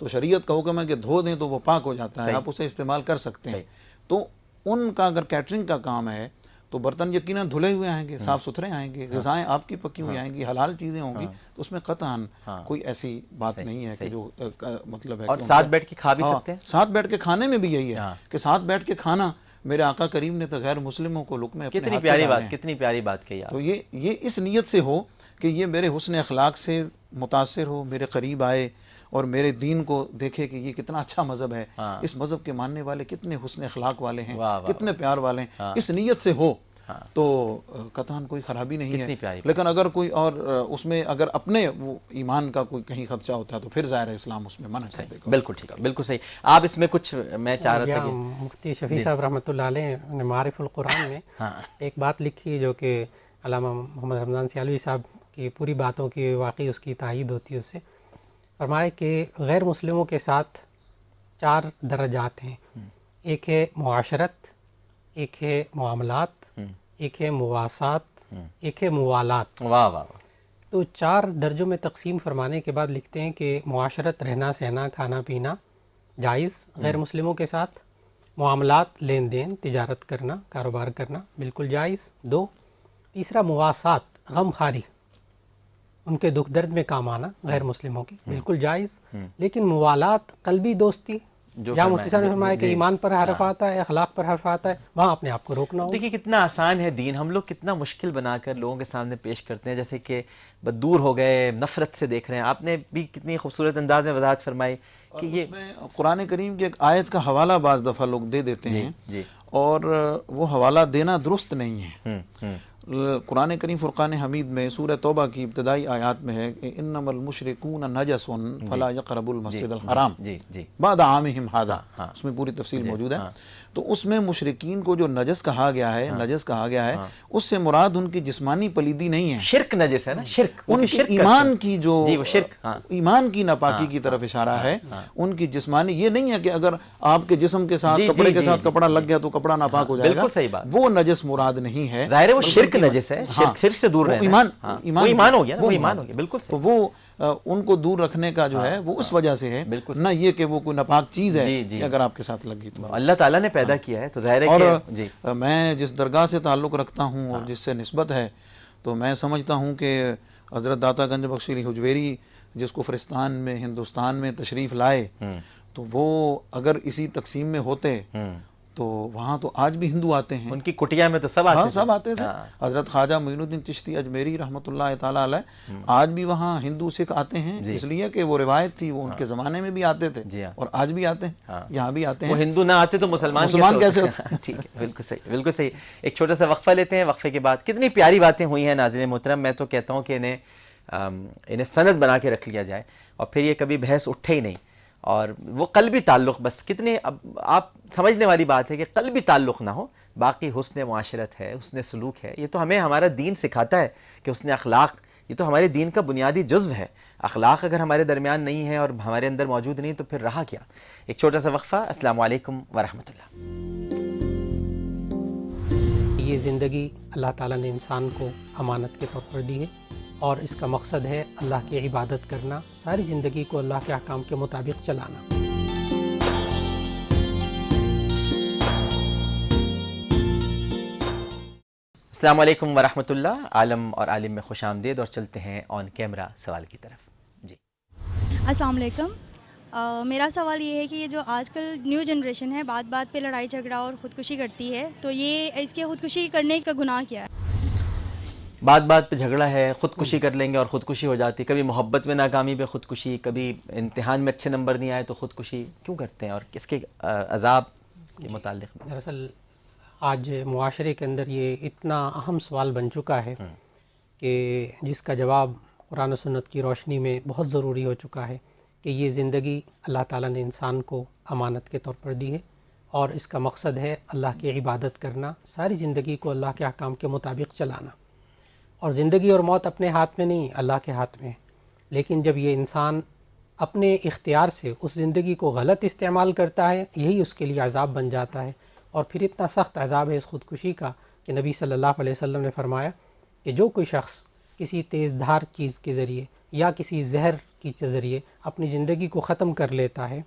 تو شریعت کا حکم ہے کہ دھو دیں تو وہ پاک ہو جاتا ہے، آپ اسے استعمال کر سکتے ہیں۔ تو ان کا اگر کیٹرنگ کا کام ہے تو برتن یقیناً دھلے ہوئے آئیں گے، صاف ستھرے آئیں گے، غذائیں آپ کی پکی ہوئی آئیں گی، حلال چیزیں ہوں گی، تو اس میں قطعاً کوئی ایسی بات نہیں ہے کہ جو مطلب ہے۔ اور ساتھ بیٹھ کے کھا بھی سکتے ہیں۔ ساتھ بیٹھ کے کھانے میں بھی یہی ہے کہ ساتھ بیٹھ کے کھانا، میرے آقا کریم نے تو غیر مسلموں کو لقمے اپنے ہاتھ سے کتنی پیاری بات، کتنی پیاری بات کہی آپ۔ تو یہ اس نیت سے ہو کہ یہ میرے حسن اخلاق سے متاثر ہو، میرے قریب آئے اور میرے دین کو دیکھے کہ یہ کتنا اچھا مذہب ہے، اس مذہب کے ماننے والے کتنے حسن اخلاق والے ہیں، کتنے پیار والے ہیں، اس نیت سے ہو تو قطعاً کوئی خرابی نہیں ہے۔ لیکن اگر کوئی اور اس میں اگر اپنے وہ ایمان کا کوئی کہیں خدشہ ہوتا ہے تو پھر ظاہر ہے اسلام اس میں منع کر دے گا۔ بالکل ٹھیک ہے، بالکل صحیح۔ آپ اس میں کچھ میں چاہ رہا تھا کہ مفتی شفیع صاحب رحمۃ اللہ علیہ نے معارف القرآن میں ایک بات لکھی جو کہ علامہ محمد رمضان سیالوی صاحب کی پوری باتوں کی واقعی اس کی تائید ہوتی ہے۔ اس سے فرمائے کہ غیر مسلموں کے ساتھ 4 درجات ہیں، ایک ہے معاشرت، ایک ہے معاملات، ایک ہے مواسات، ایک ہے موالات۔ واہ واہ۔ تو 4 درجوں میں تقسیم فرمانے کے بعد لکھتے ہیں کہ معاشرت، رہنا سہنا، کھانا پینا جائز غیر مسلموں کے ساتھ، معاملات، لین دین، تجارت کرنا، کاروبار کرنا بالکل جائز۔ 2، تیسرا مواسات، غم خاری، ان کے دکھ درد میں کام آنا غیر مسلموں کی بالکل جائز۔ لیکن موالات، قلبی دوستی، جہاں مفتی صاحب نے فرمایا کہ ایمان پر حرف آتا ہے، اخلاق پر حرف آتا ہے، وہاں اپنے آپ کو روکنا ہوگا۔ دیکھیے کتنا آسان ہے دین، ہم لوگ کتنا مشکل بنا کر لوگوں کے سامنے پیش کرتے ہیں، جیسے کہ دور ہو گئے، نفرت سے دیکھ رہے ہیں۔ آپ نے بھی کتنی خوبصورت انداز میں وضاحت فرمائی کہ یہ اس میں قرآن کریم کی ایک آیت کا حوالہ بعض دفعہ لوگ دے دیتے ہیں، اور وہ حوالہ دینا درست نہیں ہے۔ قرآن کریم فرقان حمید میں سورہ توبہ کی ابتدائی آیات میں ہے کہ انما المشرکون نجس فلا یقربوا المسجد الحرام بعد عامہم ھذا، اس میں پوری تفصیل موجود ہے۔ تو اس میں مشرکین کو جو نجس کہا گیا ہے، نجس کہا گیا ہے، اس سے مراد ان کی جسمانی پلیدی نہیں ہے، شرک نجس ہے نا، شرک ان کی ایمان کی جو شرک، ایمان کی ناپاکی کی طرف اشارہ ہے۔ ان کی جسمانی یہ نہیں ہے کہ اگر آپ کے جسم کے ساتھ کپڑے کے ساتھ کپڑا لگ گیا تو کپڑا ناپاک ہو جائے گا، بالکل صحیح بات، وہ نجس مراد نہیں ہے۔ ظاہر ہے وہ شرک نجس ہے، شرک سے دور رہنا، وہ ایمان ہو گیا نا، وہ ایمان ہو گیا، بالکل صحیح۔ تو وہ ان کو دور رکھنے کا جو ہے وہ اس وجہ سے ہے، نہ یہ کہ وہ کوئی ناپاک چیز ہے کہ اگر آپ کے ساتھ لگی تو اللہ تعالیٰ نے پیدا کیا ہے، تو ظاہر ہے کہ اور میں جس درگاہ سے تعلق رکھتا ہوں اور جس سے نسبت ہے، تو میں سمجھتا ہوں کہ حضرت داتا گنج بخش علی حجویری جس کو فرستان میں ہندوستان میں تشریف لائے، تو وہ اگر اسی تقسیم میں ہوتے تو وہاں تو آج بھی ہندو آتے ہیں، ان کی کٹیا میں تو سب آتے ہاں تھے. سب آتے تھے. حضرت خواجہ معین الدین چشتی اجمیری رحمۃ اللہ تعالیٰ علیہ آج بھی وہاں ہندو سکھ آتے ہیں، اس لیے کہ وہ روایت تھی، وہ ان کے زمانے میں بھی آتے تھے اور آج بھی آتے ہیں، یہاں بھی آتے ہیں. وہ ہندو نہ آتے تو مسلمان کیسے ہوتے؟ ٹھیک ہے، بالکل صحیح، بالکل صحیح. ایک چھوٹا سا وقفہ لیتے ہیں، وقفے کے بعد کتنی پیاری باتیں ہوئی ہیں ناظرین محترم. میں تو کہتا ہوں کہ انہیں سند بنا کے رکھ لیا جائے اور پھر یہ کبھی بحث اٹھے ہی نہیں. اور وہ قلبی تعلق، بس کتنے اب آپ سمجھنے والی بات ہے کہ قلبی تعلق نہ ہو، باقی حسن معاشرت ہے، حسن سلوک ہے. یہ تو ہمیں ہمارا دین سکھاتا ہے کہ حسن اخلاق یہ تو ہمارے دین کا بنیادی جزو ہے. اخلاق اگر ہمارے درمیان نہیں ہے اور ہمارے اندر موجود نہیں تو پھر رہا کیا. ایک چھوٹا سا وقفہ. السلام علیکم ورحمۃ اللہ. یہ زندگی اللہ تعالیٰ نے انسان کو امانت کے طور پر دی ہے اور اس کا مقصد ہے اللہ کی عبادت کرنا، ساری زندگی کو اللہ کے احکام کے مطابق چلانا. السلام علیکم ورحمۃ اللہ. عالم اور عالم میں خوش آمدید، اور چلتے ہیں آن کیمرہ سوال کی طرف. جی السلام علیکم. میرا سوال یہ ہے کہ یہ جو آج کل نیو جنریشن ہے بات بات پہ لڑائی جھگڑا اور خودکشی کرتی ہے، تو یہ اس کے خودکشی کرنے کا گناہ کیا ہے؟ بات بات پہ جھگڑا ہے، خودکشی کر لیں گے اور خودکشی ہو جاتی. کبھی محبت میں ناکامی پہ خودکشی، کبھی امتحان میں اچھے نمبر نہیں آئے تو خودکشی کیوں کرتے ہیں، اور کس کے عذاب کے متعلق؟ دراصل آج معاشرے کے اندر یہ اتنا اہم سوال بن چکا ہے کہ جس کا جواب قرآن و سنت کی روشنی میں بہت ضروری ہو چکا ہے کہ یہ زندگی اللہ تعالیٰ نے انسان کو امانت کے طور پر دی ہے اور اس کا مقصد ہے اللہ کی عبادت کرنا، ساری زندگی کو اللہ کے احکام کے مطابق چلانا. اور زندگی اور موت اپنے ہاتھ میں نہیں، اللہ کے ہاتھ میں ہے. لیکن جب یہ انسان اپنے اختیار سے اس زندگی کو غلط استعمال کرتا ہے، یہی اس کے لیے عذاب بن جاتا ہے. اور پھر اتنا سخت عذاب ہے اس خودکشی کا کہ نبی صلی اللہ علیہ وسلم نے فرمایا کہ جو کوئی شخص کسی تیز دھار چیز کے ذریعے یا کسی زہر کے ذریعے اپنی زندگی کو ختم کر لیتا ہے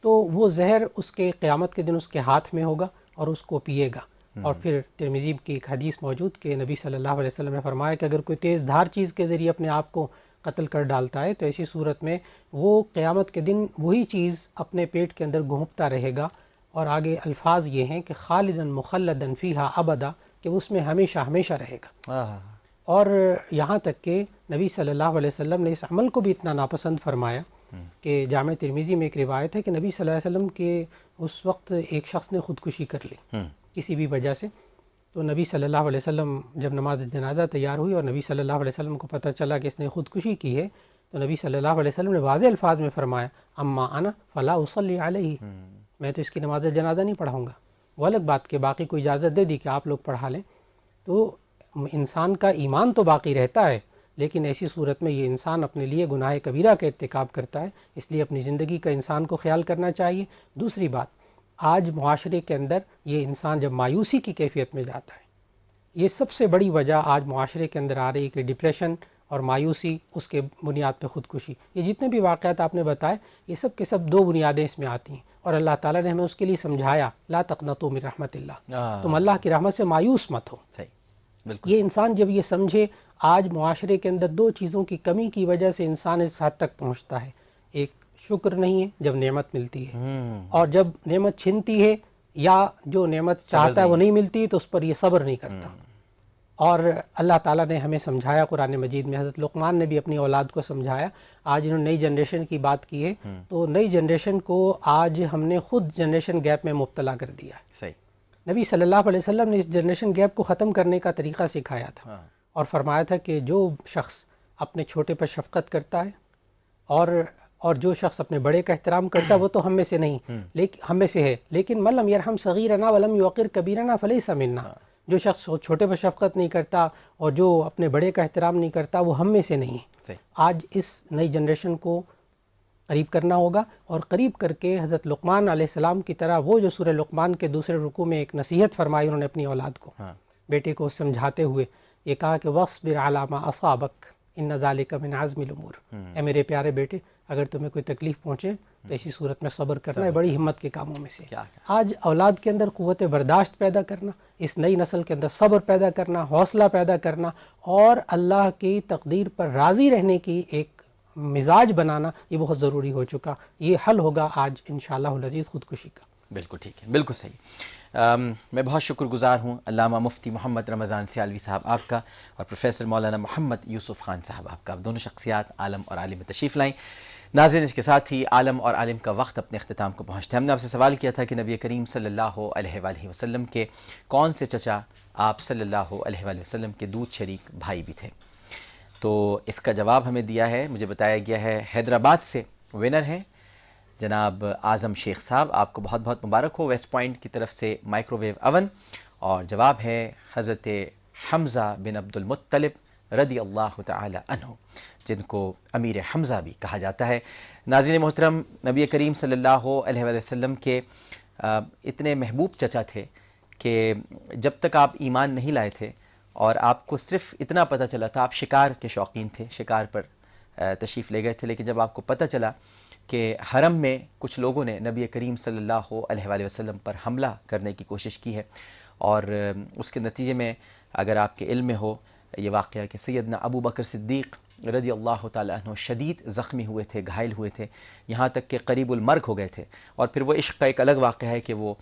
تو وہ زہر اس کے قیامت کے دن اس کے ہاتھ میں ہوگا اور اس کو پیے گا. اور پھر ترمذی کی ایک حدیث موجود کہ نبی صلی اللہ علیہ وسلم نے فرمایا کہ اگر کوئی تیز دھار چیز کے ذریعے اپنے آپ کو قتل کر ڈالتا ہے تو ایسی صورت میں وہ قیامت کے دن وہی چیز اپنے پیٹ کے اندر گھونپتا رہے گا. اور آگے الفاظ یہ ہیں کہ خالداً مخلداً فیہا ابدا، کہ اس میں ہمیشہ ہمیشہ رہے گا. اور یہاں تک کہ نبی صلی اللہ علیہ وسلم نے اس عمل کو بھی اتنا ناپسند فرمایا کہ جامع ترمذی میں ایک روایت ہے کہ نبی صلی اللہ علیہ وسلم کے اس وقت ایک شخص نے خودکشی کر لی کسی بھی وجہ سے. تو نبی صلی اللہ علیہ وسلم جب نماز جنازہ تیار ہوئی اور نبی صلی اللہ علیہ وسلم کو پتہ چلا کہ اس نے خودکشی کی ہے تو نبی صلی اللہ علیہ وسلم نے واضح الفاظ میں فرمایا اما انا فلا اصلی علیہ، میں تو اس کی نماز جنازہ نہیں پڑھاؤں گا. وہ الگ بات کہ باقی کو اجازت دے دی کہ آپ لوگ پڑھا لیں. تو انسان کا ایمان تو باقی رہتا ہے، لیکن ایسی صورت میں یہ انسان اپنے لیے گناہ کبیرہ کا ارتکاب کرتا ہے. اس لیے اپنی زندگی کا انسان کو خیال کرنا چاہیے. دوسری بات، آج معاشرے کے اندر یہ انسان جب مایوسی کی کیفیت میں جاتا ہے، یہ سب سے بڑی وجہ آج معاشرے کے اندر آ رہی ہے کہ ڈپریشن اور مایوسی، اس کے بنیاد پہ خودکشی. یہ جتنے بھی واقعات آپ نے بتائے یہ سب کے سب دو بنیادیں اس میں آتی ہیں، اور اللہ تعالیٰ نے ہمیں اس کے لیے سمجھایا لا تقنطوا من رحمت اللہ، تم اللہ کی رحمت سے مایوس مت ہو. یہ انسان جب یہ سمجھے، آج معاشرے کے اندر دو چیزوں کی کمی کی وجہ سے انسان اس حد تک پہنچتا ہے. ایک شکر نہیں ہے جب نعمت ملتی ہے، اور جب نعمت چھنتی ہے یا جو نعمت چاہتا ہے وہ نہیں ملتی تو اس پر یہ صبر نہیں کرتا. اور اللہ تعالیٰ نے ہمیں سمجھایا قرآن مجید میں، حضرت لقمان نے بھی اپنی اولاد کو سمجھایا. آج انہوں نے نئی جنریشن کی بات کی ہے تو نئی جنریشن کو آج ہم نے خود جنریشن گیپ میں مبتلا کر دیا ہے. صحیح. نبی صلی اللہ علیہ وسلم نے اس جنریشن گیپ کو ختم کرنے کا طریقہ سکھایا تھا اور فرمایا تھا کہ جو شخص اپنے چھوٹے پر شفقت کرتا ہے اور جو شخص اپنے بڑے کا احترام کرتا ہے وہ تو ہم میں سے نہیں، لیکن ہم میں سے ہے، لیکن من لم یرحم صغیرنا ولم یوقر کبیرنا فلیس منا. جو شخص چھوٹے پر شفقت نہیں کرتا اور جو اپنے بڑے کا احترام نہیں کرتا وہ ہم میں سے نہیں ہے. آج اس نئی جنریشن کو قریب کرنا ہوگا، اور قریب کر کے حضرت لقمان علیہ السلام کی طرح وہ جو سورہ لقمان کے دوسرے رکوع میں ایک نصیحت فرمائی انہوں نے اپنی اولاد کو، بیٹے کو سمجھاتے ہوئے یہ کہا کہ وَاصْبِرْ عَلَىٰ مَا أَصَابَكَ إِنَّ ذَلِكَ مِنْ عَزْمِ الْأُمُورِ. اے میرے پیارے بیٹے، اگر تمہیں کوئی تکلیف پہنچے تو ایسی صورت میں صبر کرنا ہے بڑی ہمت کے کاموں میں سے. آج اولاد کے اندر قوت برداشت پیدا کرنا، اس نئی نسل کے اندر صبر پیدا کرنا، حوصلہ پیدا کرنا اور اللہ کی تقدیر پر راضی رہنے کی ایک مزاج بنانا، یہ بہت ضروری ہو چکا. یہ حل ہوگا آج انشاءاللہ العزیز خودکشی کا. بالکل ٹھیک ہے، بالکل صحیح. میں بہت شکر گزار ہوں علامہ مفتی محمد رمضان سیالوی صاحب آپ کا اور پروفیسر مولانا محمد یوسف خان صاحب آپ کا. دونوں شخصیات عالم اور عالم میں تشریف لائیں. ناظرین اس کے ساتھ ہی عالم اور عالم کا وقت اپنے اختتام کو پہنچتا ہے. ہم نے آپ سے سوال کیا تھا کہ نبی کریم صلی اللہ علیہ وآلہ وسلم کے کون سے چچا آپ صلی اللہ علیہ وآلہ وسلم کے دودھ شریک بھائی بھی تھے. تو اس کا جواب ہمیں دیا ہے, مجھے بتایا گیا ہے حیدرآباد سے ونر ہیں جناب اعظم شیخ صاحب. آپ کو بہت بہت مبارک ہو. ویسٹ پوائنٹ کی طرف سے مائکرو ویو اوون, اور جواب ہے حضرت حمزہ بن عبد المطلب رضی اللہ تعالی عنہ, جن کو امیر حمزہ بھی کہا جاتا ہے. ناظرین محترم, نبی کریم صلی اللہ علیہ وآلہ وسلم کے اتنے محبوب چچا تھے کہ جب تک آپ ایمان نہیں لائے تھے اور آپ کو صرف اتنا پتہ چلا تھا, آپ شکار کے شوقین تھے, شکار پر تشریف لے گئے تھے, لیکن جب آپ کو پتہ چلا کہ حرم میں کچھ لوگوں نے نبی کریم صلی اللہ علیہ وآلہ وسلم پر حملہ کرنے کی کوشش کی ہے, اور اس کے نتیجے میں اگر آپ کے علم میں ہو یہ واقعہ کہ سیدنا ابو بکر صدیق رضی اللہ تعالیٰ عنہ شدید زخمی ہوئے تھے, گھائل ہوئے تھے, یہاں تک کہ قریب المرگ ہو گئے تھے. اور پھر وہ عشق کا ایک الگ واقعہ ہے کہ وہ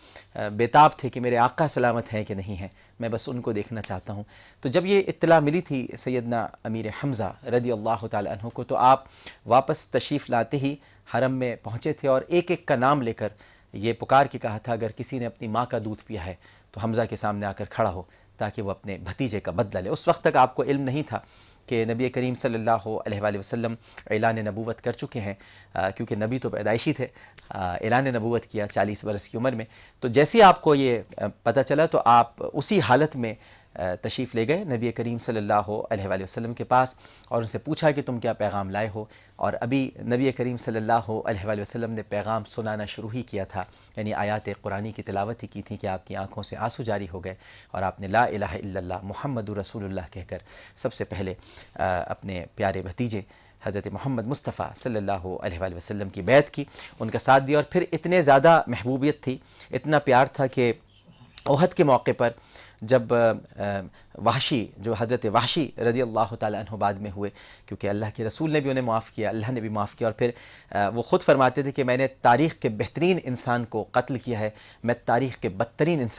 بیتاب تھے کہ میرے آقا سلامت ہیں کہ نہیں ہیں, میں بس ان کو دیکھنا چاہتا ہوں. تو جب یہ اطلاع ملی تھی سیدنا امیر حمزہ رضی اللہ تعالیٰ عنہ کو, تو آپ واپس تشریف لاتے ہی حرم میں پہنچے تھے اور ایک ایک کا نام لے کر یہ پکار کے کہا تھا اگر کسی نے اپنی ماں کا دودھ پیا ہے تو حمزہ کے سامنے آ کر کھڑا ہو تاکہ وہ اپنے بھتیجے کا بدلہ لے. اس وقت تک آپ کو علم نہیں تھا کہ نبی کریم صلی اللہ علیہ وآلہ وسلم اعلان نبوت کر چکے ہیں, کیونکہ نبی تو پیدائشی تھے, اعلان نبوت کیا 40 برس کی عمر میں. تو جیسے آپ کو یہ پتہ چلا تو آپ اسی حالت میں تشریف لے گئے نبی کریم صلی اللہ علیہ وآلہ وسلم کے پاس اور ان سے پوچھا کہ تم کیا پیغام لائے ہو. اور ابھی نبی کریم صلی اللہ علیہ وآلہ وسلم نے پیغام سنانا شروع ہی کیا تھا, یعنی آیات قرآنی کی تلاوت ہی کی تھی کہ آپ کی آنکھوں سے آنسو جاری ہو گئے اور آپ نے لا الہ الا اللہ محمد رسول اللہ کہہ کر سب سے پہلے اپنے پیارے بھتیجے حضرت محمد مصطفیٰ صلی اللہ علیہ وآلہ وسلم کی بیعت کی, ان کا ساتھ دیا. اور پھر اتنے زیادہ محبوبیت تھی, اتنا پیار تھا کہ احد کے موقع پر جب وحشی جو حضرت وحشی رضی اللہ تعالیٰ عنہ بعد میں ہوئے, کیونکہ اللہ کے رسول نے بھی انہیں معاف کیا, اللہ نے بھی معاف کیا, اور پھر وہ خود فرماتے تھے کہ میں نے تاریخ کے بہترین انسان کو قتل کیا ہے, میں تاریخ کے بدترین انسان